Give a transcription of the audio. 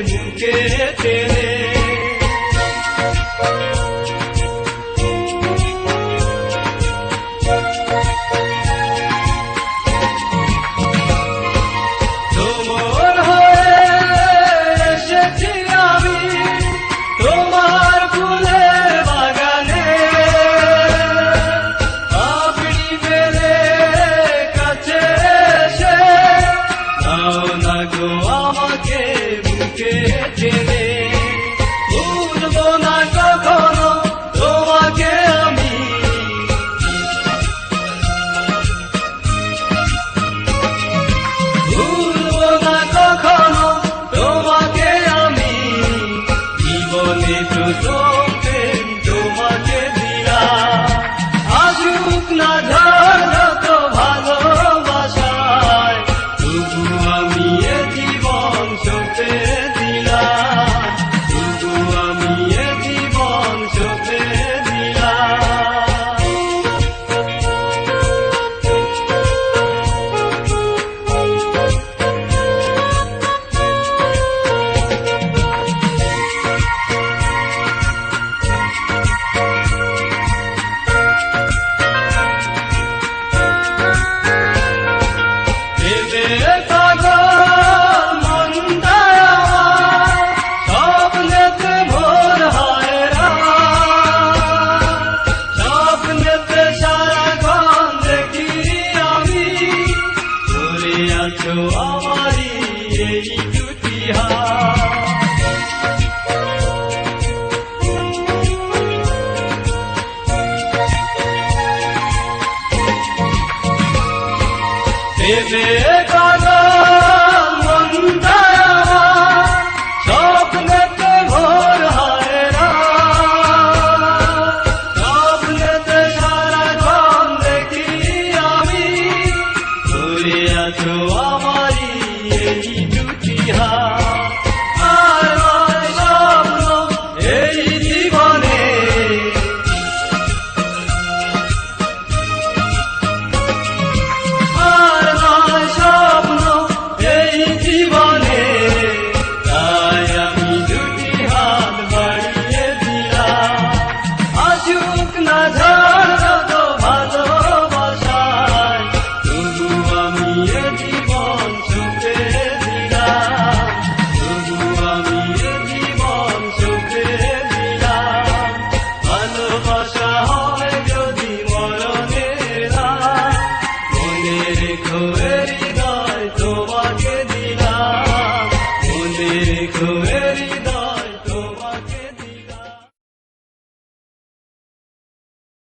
বুকে টেনে। তোমার হয়ে এসেছি আমি তোমার ফুলের বাগানে, আপনি পেলে কাছে এসে নাও না গো আমাকে বুকে টেনে। ভুলবো না কখনো তোমাকে আমি, ভুলবো না কখনো তোমাকে আমি। জীবনে প্রথম প্রেম তোমাকে দিলাম, আসুক না ঝড় যত ভালোবাসায়, তবু আমি এ জীবন সঁপে দিলাম, তবু আমি এ জীবন সঁপে দিলাম। ভেবে পাগল মনটায় আমার, স্বপ্নেতে ভোর হয় রাত, স্বপ্নেতে সারাক্ষণ দেখি আমি ধরে আছো আমারই এই দুটি হাত। ভেবে